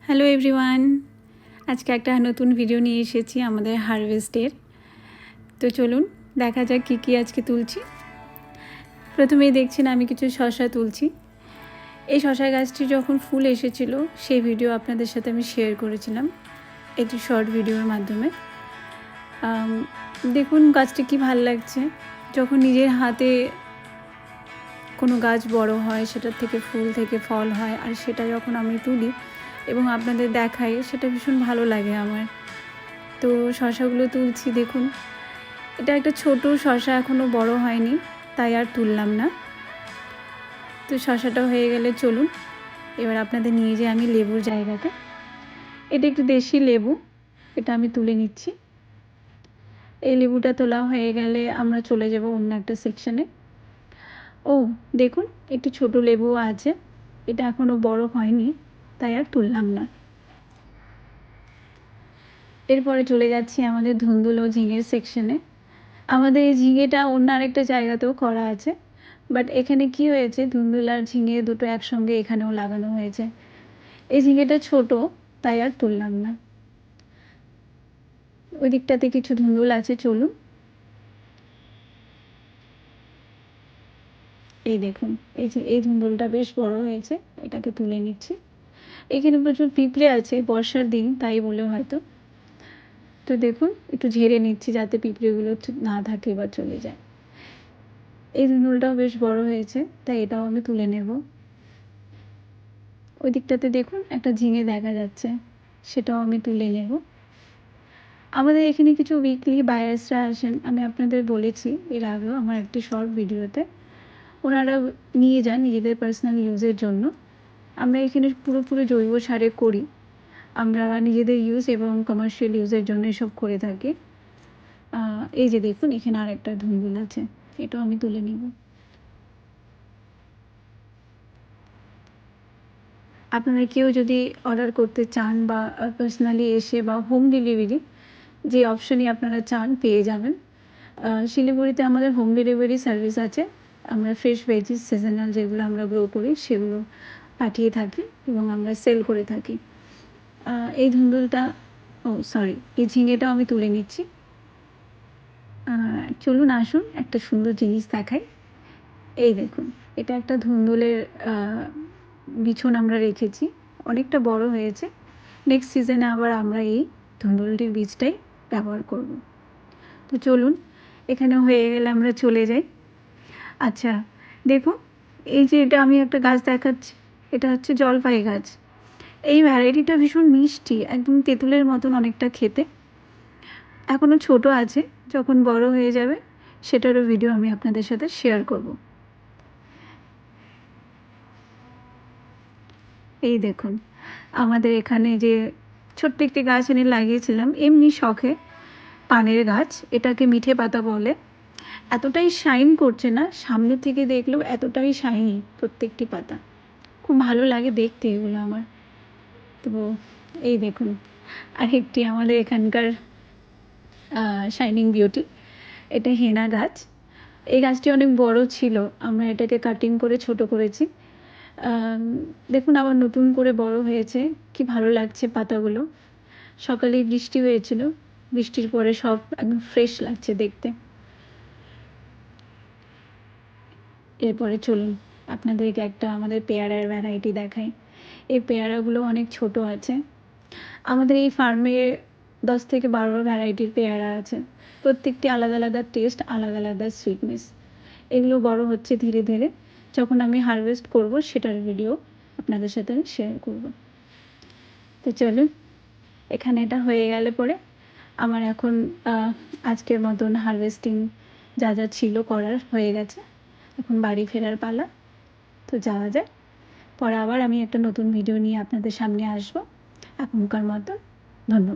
Hello everyone, আজকে একটা নতুন ভিডিও নিয়ে এসেছি আমাদের হারভেস্টের। তো চলুন দেখা যাক কী কী আজকে তুলছি। প্রথমেই দেখছেন আমি কিছু শসা তুলছি। এই শসা গাছটি যখন ফুল এসেছিল সেই ভিডিও আপনাদের সাথে আমি শেয়ার করেছিলাম একটি শর্ট ভিডিওর মাধ্যমে। দেখুন গাছটি কি ভালো লাগছে। যখন নিজের হাতে কোনো গাছ বড় হয়, সেটার থেকে ফুল থেকে ফল হয়, আর সেটা যখন আমি তুলি এবং আপনাদের দেখাই, সেটা ভীষণ ভালো লাগে আমার। তো শসাগুলো তুলছি। দেখুন এটা একটা ছোট শসা, এখনও বড় হয়নি, তাই আর তুললাম না। তো শসাটা হয়ে গেলে চলুন এবার আপনাদের নিয়ে যাই আমি লেবুর জায়গাতে। এটা একটু দেশি লেবু, এটা আমি তুলে নিচ্ছি। এই লেবুটা তোলা হয়ে গেলে আমরা চলে যাব অন্য একটা সেকশানে। ও দেখুন একটু ছোট লেবু আছে, এটা এখনও বড় হয়নি, তাই আর তুললাম না। এরপরে চলে যাচ্ছি আমাদের ধুন্দুল ও ঝিঙের সেকশনে। আমাদের এই ঝিঙেটা অন্য আরেকটা জায়গাতেও করা আছে, বাট এখানে কি হয়েছে, ধুন্দুল আর ঝিঙে দুটো একসঙ্গে এখানেও লাগানো হয়েছে। এই ঝিঙেটা ছোট, তাই আর তুললাম না। ওই দিকটাতে কিছু ধুন্দুল আছে, চলুন। এই দেখুন এই ধুন্দুলটা বেশ বড় হয়েছে, এটাকে তুলে নিচ্ছি। এখানে প্রচুর পিঁপড়ে আছে, বর্ষার দিন তাই বলে হয়তো। তো দেখুন একটু ঝেড়ে নিচ্ছি যাতে পিঁপড়েগুলো না থাকে বা চলে যায়। এই ধুন্দুলটাও বেশ বড় হয়েছে, তাই এটাও আমি তুলে নেব। ওই দিকটাতে দেখুন একটা ঝিঙে দেখা যাচ্ছে, সেটাও আমি তুলে নেব। আমাদের এখানে কিছু উইকলি বায়ার্সরা আসেন, আমি আপনাদের বলেছি এর আগেও আমার একটি শর্ট ভিডিওতে। ওনারা নিয়ে যান নিজেদের পার্সোনাল ইউজের জন্য। আমরা এখানে পুরোপুরি জৈব সারে করি, আমরা নিজেদের ইউজ এবং কমার্শিয়াল ইউজের জন্য এসব করে থাকি। এই যে দেখুন এখানে আর একটা ধুন্দুল আছে, এটাও আমি তুলে নিব। আপনারা কেউ যদি অর্ডার করতে চান বা পার্সোনালি এসে বা হোম ডেলিভারি, যে অপশনই আপনারা চান পেয়ে যাবেন। শিলিগুড়িতে আমাদের হোম ডেলিভারি সার্ভিস আছে। আমরা ফ্রেশ ভেজিস সিজনাল যেগুলো আমরা গ্রো করি সেগুলো পাঠিয়ে থাকি এবং আমরা সেল করে থাকি। এই ধুন্দুলটা, এই ঝিঙেটাও আমি তুলে নিচ্ছি। চলুন আসুন একটা সুন্দর জিনিস দেখাই। এই দেখুন এটা একটা ধুন্দুলের বিছন আমরা রেখেছি, অনেকটা বড় হয়েছে। নেক্সট সিজনে আবার আমরা এই ধুন্দুলটির বীজটাই ব্যবহার করব। তো চলুন এখানে হয়ে গেলে আমরা চলে যাই। আচ্ছা দেখুন, এই যে এটা আমি একটা গাছ দেখাচ্ছি, এটা হচ্ছে জলপাই গাছ। এই ভ্যারাইটিটা ভীষণ মিষ্টি, একদম তেঁতুলের মতন অনেকটা খেতে। এখনও ছোট আছে, যখন বড় হয়ে যাবে সেটারও ভিডিও আমি আপনাদের সাথে শেয়ার করব। এই দেখুন আমাদের এখানে যে ছোট্ট একটি গাছ এনে লাগিয়েছিলাম এমনি শখে, পানের গাছ, এটাকে মিঠে পাতা বলে। এতটাই শাইন করছে না, সামনে থেকে দেখলেও এতটাই শাইনি প্রত্যেকটি পাতা, খুব ভালো লাগে দেখতে এগুলো আমার। তো এই দেখুন আরেকটি আমাদের এখানকার শাইনিং বিউটি, এটা হেনা গাছ। এই গাছটি অনেক বড় ছিল, আমরা এটাকে কাটিং করে ছোট করেছি। দেখুন আবার নতুন করে বড় হয়েছে, কি ভালো লাগছে পাতাগুলো। সকালে বৃষ্টি হয়েছিল, বৃষ্টির পরে সব একদম ফ্রেশ লাগছে দেখতে। এরপরে চলুন আপনাদেরকে একটা আমাদের পেয়ারার ভ্যারাইটি দেখাই। এই পেয়ারাগুলো অনেক ছোট আছে। আমাদের এই ফার্মে 10 থেকে 12 ভ্যারাইটির পেয়ারা আছে, প্রত্যেকটি আলাদা আলাদা টেস্ট, আলাদা আলাদা সুইটনেস। এগুলো বড় হচ্ছে ধীরে ধীরে, যখন আমি হারভেস্ট করব সেটার ভিডিও আপনাদের সাথে শেয়ার করব। তো চলুন এখানে এটা হয়ে গেলে পরে আমার এখন আজকের মতন হারভেস্টিং যা যা ছিল করার হয়ে গেছে, এখন বাড়ি ফেরার পালা। তো যাওয়া যায়, পরে আবার আমি একটা নতুন ভিডিও নিয়ে আপনাদের সামনে আসবো। এখনকার মতো ধন্যবাদ।